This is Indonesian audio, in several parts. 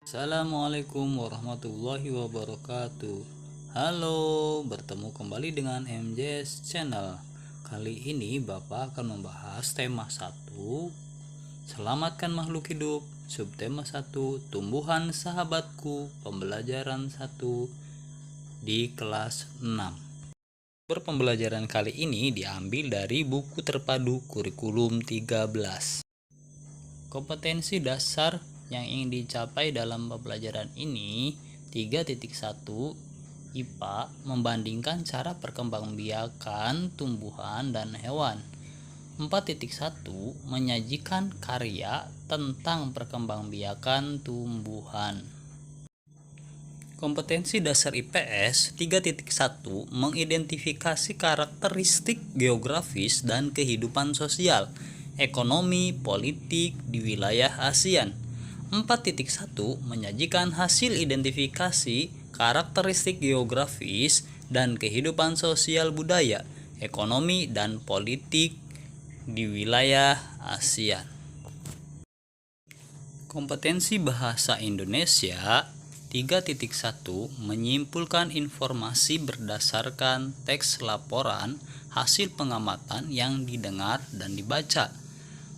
Assalamualaikum warahmatullahi wabarakatuh. Halo, bertemu kembali dengan MJS Channel. Kali ini Bapak akan membahas tema 1, Selamatkan makhluk hidup. Subtema 1, Tumbuhan sahabatku. Pembelajaran 1 di kelas 6. Pembelajaran kali ini diambil dari buku terpadu kurikulum 13. Kompetensi dasar yang ingin dicapai dalam pembelajaran ini 3.1 IPA membandingkan cara perkembangbiakan tumbuhan dan hewan. 4.1 menyajikan karya tentang perkembangbiakan tumbuhan. Kompetensi dasar IPS 3.1 mengidentifikasi karakteristik geografis dan kehidupan sosial, ekonomi, politik di wilayah ASEAN. 4.1 menyajikan hasil identifikasi karakteristik geografis dan kehidupan sosial budaya, ekonomi, dan politik di wilayah ASEAN. Kompetensi bahasa Indonesia 3.1 menyimpulkan informasi berdasarkan teks laporan hasil pengamatan yang didengar dan dibaca.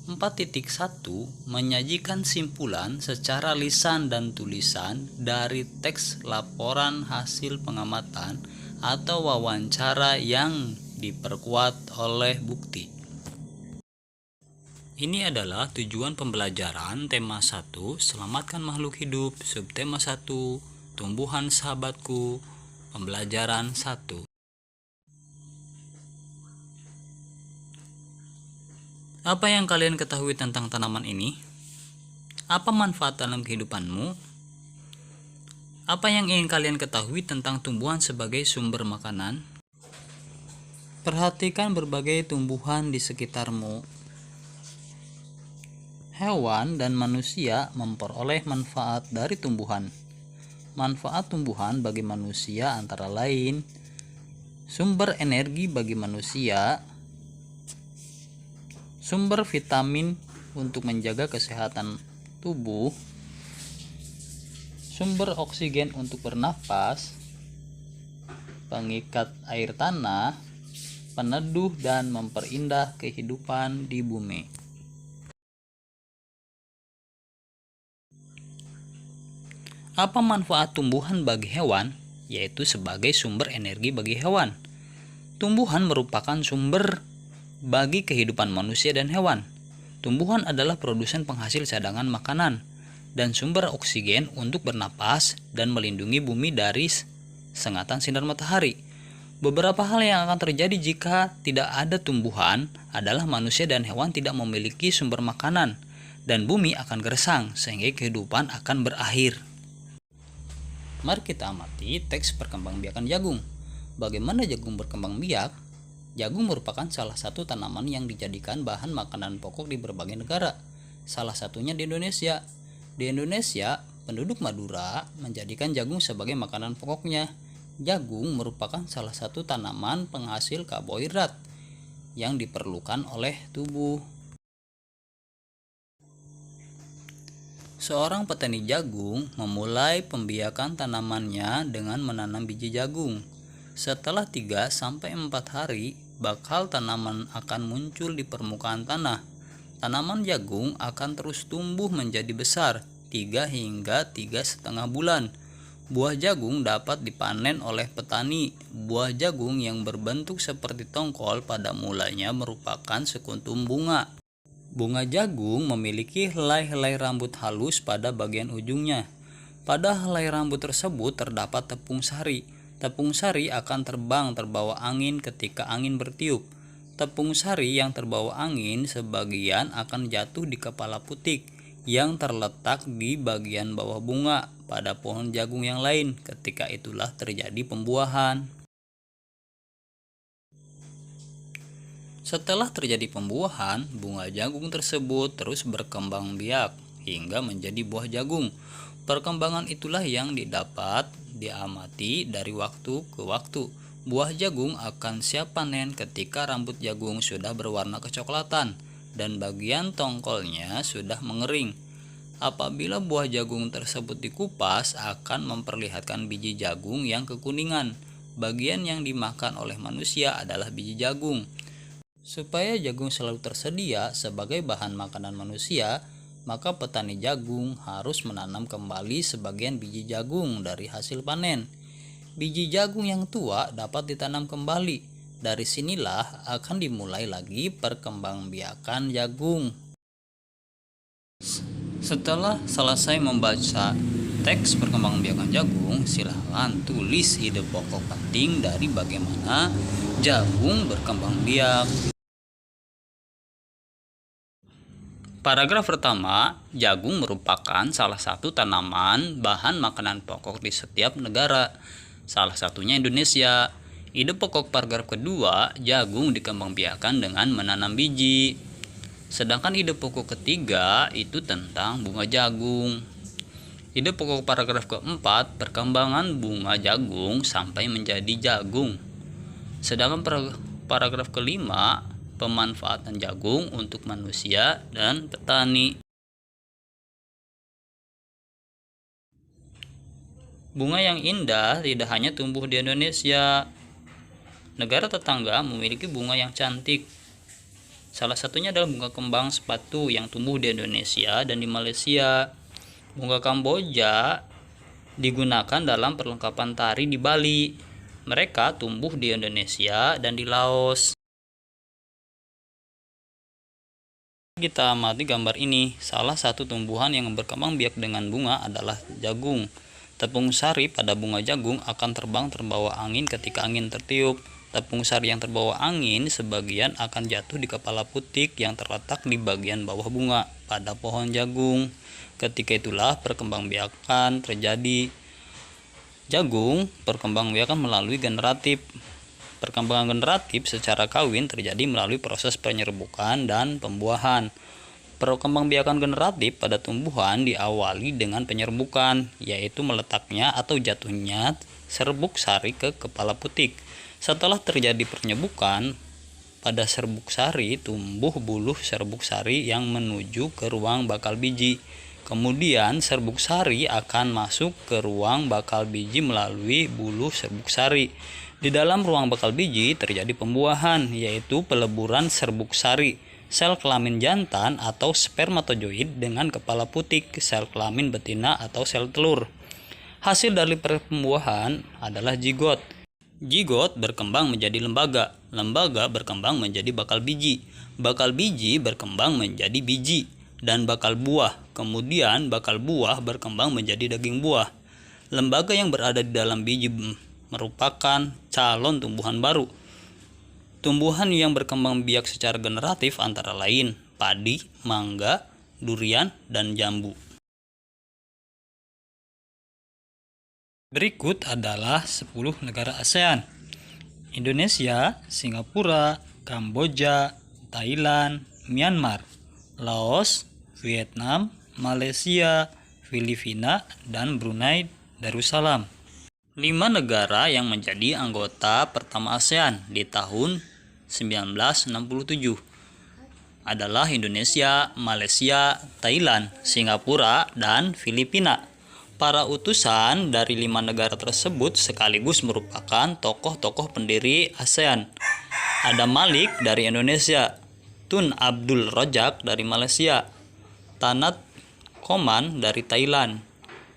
4.1 menyajikan simpulan secara lisan dan tulisan dari teks laporan hasil pengamatan atau wawancara yang diperkuat oleh bukti. Ini adalah tujuan pembelajaran tema 1, Selamatkan makhluk hidup, subtema 1, Tumbuhan sahabatku, pembelajaran 1. Apa yang kalian ketahui tentang tanaman ini? Apa manfaat dalam kehidupanmu? Apa yang ingin kalian ketahui tentang tumbuhan sebagai sumber makanan? Perhatikan berbagai tumbuhan di sekitarmu. Hewan dan manusia memperoleh manfaat dari tumbuhan. Manfaat tumbuhan bagi manusia antara lain sumber energi bagi manusia, sumber vitamin untuk menjaga kesehatan tubuh, sumber oksigen untuk bernafas, pengikat air tanah, peneduh dan memperindah kehidupan di bumi. Apa manfaat tumbuhan bagi hewan? Yaitu sebagai sumber energi bagi hewan. Tumbuhan merupakan sumber bagi kehidupan manusia dan hewan. Tumbuhan adalah produsen penghasil cadangan makanan dan sumber oksigen untuk bernapas dan melindungi bumi dari sengatan sinar matahari. Beberapa hal yang akan terjadi jika tidak ada tumbuhan adalah manusia dan hewan tidak memiliki sumber makanan dan bumi akan gersang sehingga kehidupan akan berakhir. Mari kita amati teks perkembangbiakan jagung. Bagaimana jagung berkembang biak? Jagung merupakan salah satu tanaman yang dijadikan bahan makanan pokok di berbagai negara. Salah satunya di Indonesia. Di Indonesia, penduduk Madura menjadikan jagung sebagai makanan pokoknya. Jagung merupakan salah satu tanaman penghasil karbohidrat yang diperlukan oleh tubuh. Seorang petani jagung memulai pembiakan tanamannya dengan menanam biji jagung. Setelah 3-4 hari, bakal tanaman akan muncul di permukaan tanah. Tanaman jagung akan terus tumbuh menjadi besar 3 hingga 3,5 bulan. Buah jagung dapat dipanen oleh petani. Buah jagung yang berbentuk seperti tongkol pada mulanya merupakan sekuntum bunga. Bunga jagung memiliki helai-helai rambut halus pada bagian ujungnya. Pada helai rambut tersebut terdapat tepung sari. Tepung sari akan terbang terbawa angin ketika angin bertiup. Tepung sari yang terbawa angin sebagian akan jatuh di kepala putik yang terletak di bagian bawah bunga pada pohon jagung yang lain. Ketika itulah terjadi pembuahan. Setelah terjadi pembuahan, bunga jagung tersebut terus berkembang biak hingga menjadi buah jagung. Perkembangan itulah yang diamati dari waktu ke waktu. Buah jagung akan siap panen ketika rambut jagung sudah berwarna kecoklatan dan bagian tongkolnya sudah mengering. Apabila buah jagung tersebut dikupas, akan memperlihatkan biji jagung yang kekuningan. Bagian yang dimakan oleh manusia adalah biji jagung. Supaya jagung selalu tersedia sebagai bahan makanan manusia, maka petani jagung harus menanam kembali sebagian biji jagung dari hasil panen. Biji jagung yang tua dapat ditanam kembali. Dari sinilah akan dimulai lagi perkembangbiakan jagung. Setelah selesai membaca teks perkembangbiakan jagung, silahkan tulis ide pokok penting dari bagaimana jagung berkembang biak. Paragraf pertama, jagung merupakan salah satu tanaman bahan makanan pokok di setiap negara, salah satunya Indonesia. Ide pokok paragraf kedua, jagung dikembangbiakan dengan menanam biji. Sedangkan ide pokok ketiga itu tentang bunga jagung. Ide pokok paragraf keempat, perkembangan bunga jagung sampai menjadi jagung. Sedangkan paragraf kelima, pemanfaatan jagung untuk manusia dan petani. Bunga yang indah tidak hanya tumbuh di Indonesia. Negara tetangga memiliki bunga yang cantik. Salah satunya adalah bunga kembang sepatu yang tumbuh di Indonesia dan di Malaysia. Bunga Kamboja digunakan dalam perlengkapan tari di Bali. Mereka tumbuh di Indonesia dan di Laos. Kita amati gambar ini. Salah satu tumbuhan yang berkembang biak dengan bunga adalah jagung. Tepung sari pada bunga jagung akan terbang terbawa angin ketika angin tertiup. Tepung sari yang terbawa angin sebagian akan jatuh di kepala putik yang terletak di bagian bawah bunga pada pohon jagung. Ketika itulah perkembangbiakan terjadi. Jagung perkembangbiakan melalui generatif. Perkembangan generatif secara kawin terjadi melalui proses penyerbukan dan pembuahan. Perkembangbiakan generatif pada tumbuhan diawali dengan penyerbukan, yaitu meletaknya atau jatuhnya serbuk sari ke kepala putik. Setelah terjadi penyerbukan pada serbuk sari, tumbuh buluh serbuk sari yang menuju ke ruang bakal biji. Kemudian serbuk sari akan masuk ke ruang bakal biji melalui buluh serbuk sari. Di dalam ruang bakal biji terjadi pembuahan, yaitu peleburan serbuk sari. Sel kelamin jantan atau spermatozoid dengan kepala putik, sel kelamin betina atau sel telur. Hasil dari pembuahan adalah zigot. Zigot berkembang menjadi lembaga. Lembaga berkembang menjadi bakal biji. Bakal biji berkembang menjadi biji dan bakal buah. Kemudian bakal buah berkembang menjadi daging buah. Lembaga yang berada di dalam biji merupakan calon tumbuhan baru. Tumbuhan yang berkembang biak secara generatif antara lain padi, mangga, durian, dan jambu. Berikut adalah 10 negara ASEAN: Indonesia, Singapura, Kamboja, Thailand, Myanmar, Laos, Vietnam, Malaysia, Filipina, dan Brunei Darussalam. 5 negara yang menjadi anggota pertama ASEAN di tahun 1967 adalah Indonesia, Malaysia, Thailand, Singapura, dan Filipina. Para utusan dari 5 negara tersebut sekaligus merupakan tokoh-tokoh pendiri ASEAN. Ada Malik dari Indonesia, Tun Abdul Rojak dari Malaysia, Tanat Koman dari Thailand,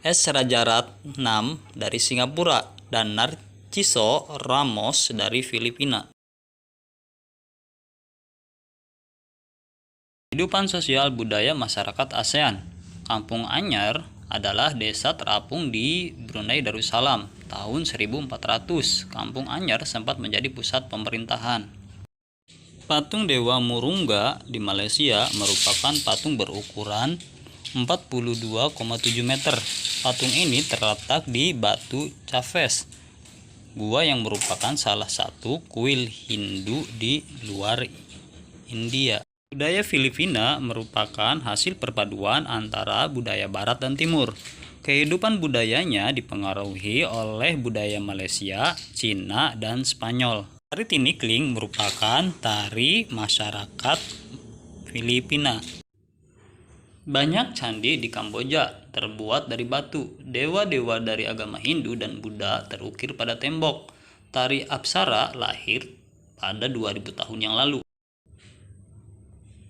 S. Rajaratnam dari Singapura, dan Narciso Ramos dari Filipina. Kehidupan sosial budaya masyarakat ASEAN. Kampung Anyar adalah desa terapung di Brunei Darussalam tahun 1400. Kampung Anyar sempat menjadi pusat pemerintahan. Patung Dewa Murungga di Malaysia merupakan patung berukuran 42,7 meter. Patung ini terletak di Batu Chaves, gua yang merupakan salah satu kuil Hindu di luar India. Budaya Filipina merupakan hasil perpaduan antara budaya barat dan timur. Kehidupan budayanya dipengaruhi oleh budaya Malaysia, Cina, dan Spanyol. Tari Tinikling merupakan tari masyarakat Filipina. Banyak candi di Kamboja terbuat dari batu. Dewa-dewa dari agama Hindu dan Buddha terukir pada tembok. Tari Apsara lahir pada 2000 tahun yang lalu.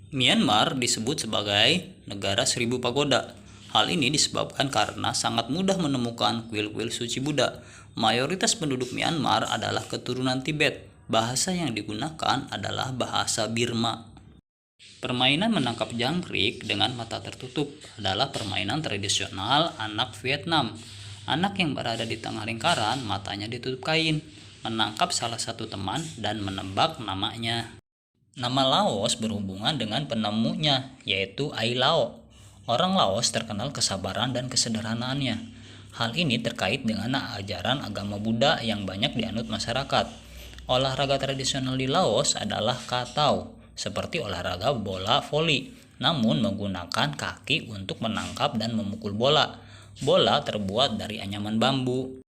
Myanmar disebut sebagai negara 1000 pagoda. Hal ini disebabkan karena sangat mudah menemukan kuil-kuil suci Buddha. Mayoritas penduduk Myanmar adalah keturunan Tibet. Bahasa yang digunakan adalah bahasa Burma. Permainan menangkap jangkrik dengan mata tertutup adalah permainan tradisional anak Vietnam. Anak yang berada di tengah lingkaran, matanya ditutup kain, menangkap salah satu teman dan menebak namanya. Nama Laos berhubungan dengan penemunya, yaitu Ai Lao. Orang Laos terkenal kesabaran dan kesederhanaannya. Hal ini terkait dengan ajaran agama Buddha yang banyak dianut masyarakat. Olahraga tradisional di Laos adalah katau, seperti olahraga bola voli, namun menggunakan kaki untuk menangkap dan memukul bola. Bola terbuat dari anyaman bambu.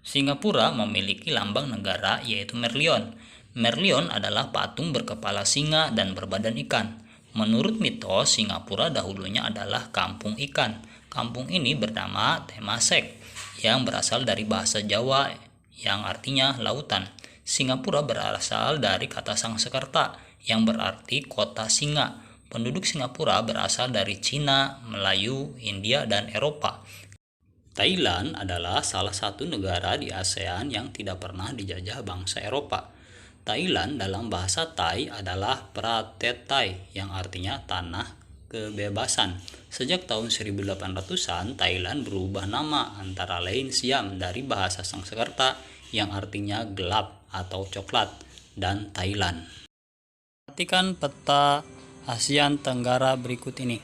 Singapura memiliki lambang negara yaitu Merlion. Merlion adalah patung berkepala singa dan berbadan ikan. Menurut mitos, Singapura dahulunya adalah kampung ikan. Kampung ini bernama Temasek, yang berasal dari bahasa Jawa yang artinya lautan. Singapura berasal dari kata Sangsekerta yang berarti kota singa. Penduduk Singapura berasal dari Cina, Melayu, India, dan Eropa. Thailand adalah salah satu negara di ASEAN yang tidak pernah dijajah bangsa Eropa. Thailand dalam bahasa Thai adalah Pratet Thai yang artinya tanah kebebasan. Sejak tahun 1800-an, Thailand berubah nama antara lain Siam dari bahasa Sangsekerta yang artinya gelap atau coklat dan Thailand. Perhatikan peta ASEAN Tenggara berikut ini.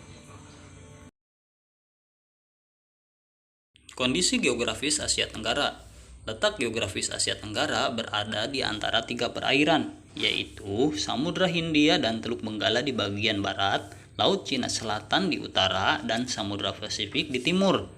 Kondisi geografis Asia Tenggara. Letak geografis Asia Tenggara berada di antara 3 perairan, yaitu Samudra Hindia dan Teluk Benggala di bagian barat, Laut Cina Selatan di utara, dan Samudra Pasifik di timur.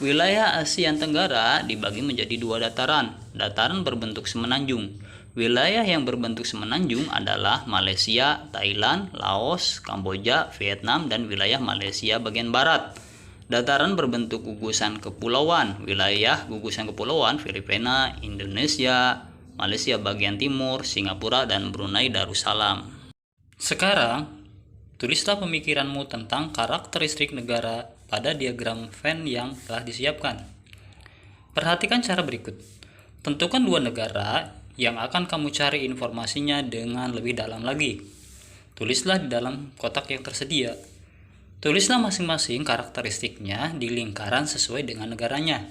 Wilayah Asia Tenggara dibagi menjadi 2 dataran. Dataran berbentuk semenanjung. Wilayah yang berbentuk semenanjung adalah Malaysia, Thailand, Laos, Kamboja, Vietnam, dan wilayah Malaysia bagian barat. Dataran berbentuk gugusan kepulauan. Wilayah gugusan kepulauan Filipina, Indonesia, Malaysia bagian timur, Singapura, dan Brunei Darussalam. Sekarang, tulislah pemikiranmu tentang karakteristik negara pada diagram Venn yang telah disiapkan. Perhatikan cara berikut. Tentukan 2 negara yang akan kamu cari informasinya dengan lebih dalam lagi. Tulislah di dalam kotak yang tersedia. Tulislah masing-masing karakteristiknya di lingkaran sesuai dengan negaranya.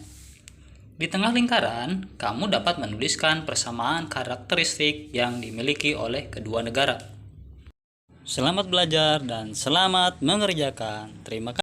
Di tengah lingkaran, kamu dapat menuliskan persamaan karakteristik yang dimiliki oleh kedua negara. Selamat belajar dan selamat mengerjakan. Terima kasih.